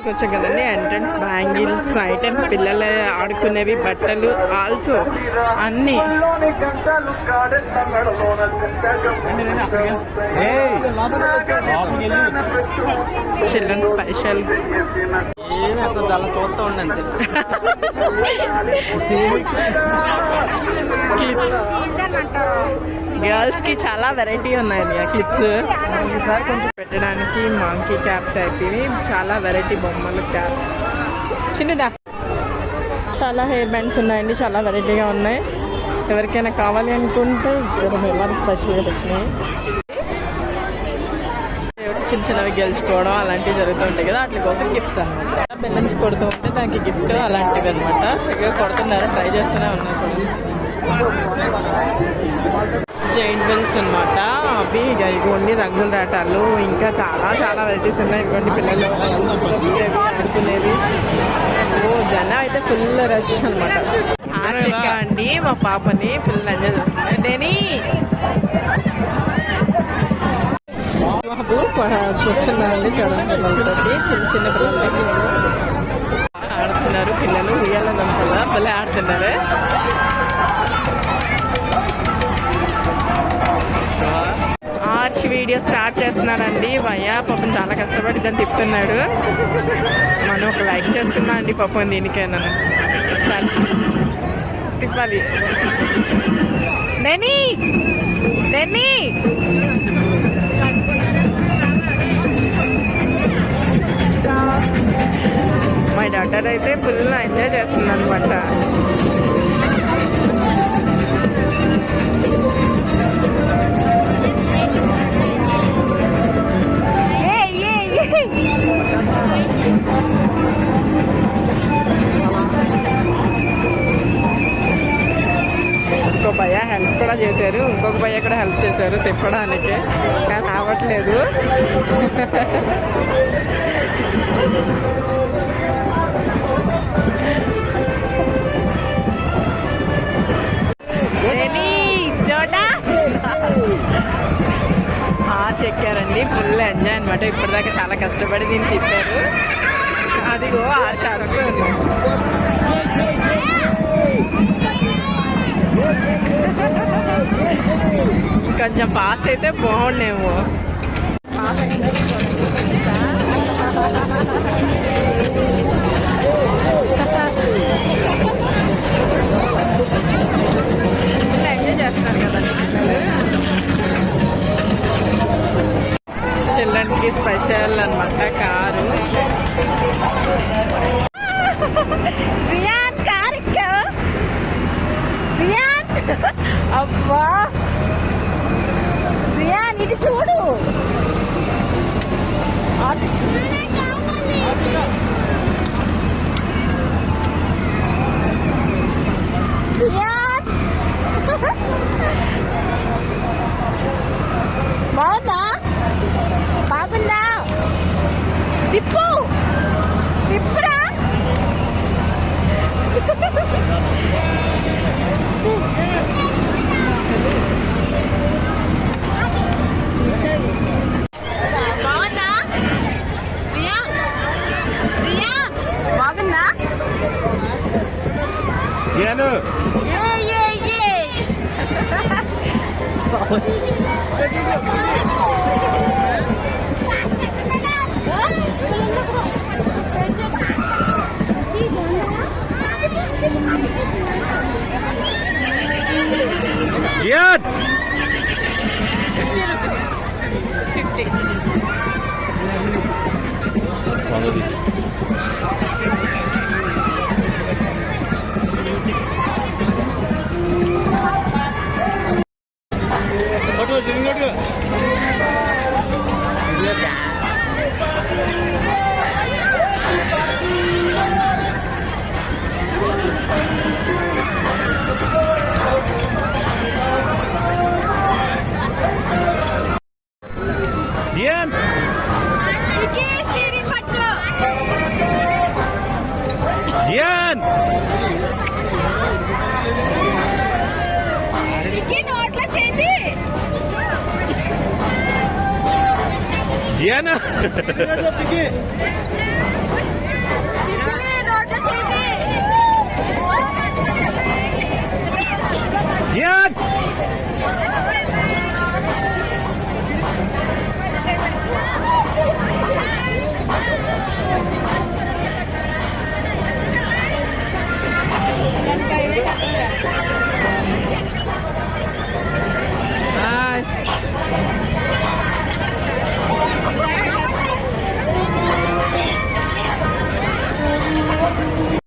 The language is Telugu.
లోపలికి వచ్చాం కదండి. ఎంట్రన్స్ బ్యాంగిల్స్ ఐటమ్, పిల్లలు ఆడుకునేవి, బట్టలు ఆల్సో అన్ని. చిల్డ్రన్ స్పెషల్ చూస్తూ ఉండండి. క్లిప్స్ గర్ల్స్ కి చాలా వెరైటీ ఉన్నాయండి. ఆ క్లిప్స్ పెట్టడానికి మాంకీ క్యాప్ టైప్ ఇవి చాలా వెరైటీ బొమ్మలు క్యాప్స్. చిన్నదా చాలా హెయిర్ బ్యాండ్స్ ఉన్నాయండి. చాలా వెరైటీగా ఉన్నాయి. ఎవరికైనా కావాలి అనుకుంటే ఇక్కడ వాళ్ళు స్పెషల్గా పెట్టినాయి. చిన్న చిన్నవి గెలుచుకోవడం అలాంటివి జరుగుతూ ఉంటాయి కదా, వాటి కోసం గిఫ్ట్ అనమాట. బెలూన్స్ కొడుతూ ఉంటే దానికి గిఫ్ట్ అలాంటివి అనమాట. చక్కగా కొడుతున్నారు, ట్రై చేస్తూనే ఉన్నారు. చూడండి జైంట్ వెల్స్ అనమాట. అవి ఇవ్వండి రంగుల రాటాలు, ఇంకా చాలా చాలా వెరైటీస్ ఉన్నాయి. ఇవ్వండి పిల్లలు ఆడుకునేవి. జనం అయితే ఫుల్ రష్ అనమాట. అండి మా పాపని ఫుల్ ఎంజాయ్ చేస్తుంది. నేని బాబు కూర్చున్నారండి చూడండి. పిల్లలతోటి చిన్న చిన్న పిల్లలకి ఆడుతున్నారు. పిల్లలు ఉయ్యాల దంపల భలే ఆడుతున్నారు. ఆర్చ్ వీడియో స్టార్ట్ చేస్తున్నాడండి భయ్య. పాపం చాలా కష్టపడి దాన్ని తిప్పుతున్నాడు. మనం ఒక లైక్ చేస్తున్నా అండి పాపం దీనికైనా తిప్పాలి. డెనీ డెనీ మా డాటర్ అయితే ఫుల్ ఎంజాయ్ చేస్తుంది అనమాట. ఇంకో భయ్య హెల్ప్ కూడా చేశారు, ఇంకొక భయ్య కూడా హెల్ప్ చేశారు తిప్పడానికి, కానీ అవ్వట్లేదు. చెక్కారండి ఫుల్ ఎంజాయ్ అనమాట. ఇప్పటిదాకా చాలా కష్టపడి దీన్ని తిప్పారు. అదిగో ఆ షార్క్ కొంచెం ఫాస్ట్ అయితే బాగుండేమో. ఎంజాయ్ చేస్తున్నారు కదా చిల్డ్రన్కి స్పెషల్ అనమాట కారు. అబ్బా జియాన్ ఇది చూడు. బాగుందా? బాగుందా? తిప్పు తిప్పురా. బాగుందా? జియాన్ జియాన్ బాగుందా? Jian! 50. Jian! Jian! Jian!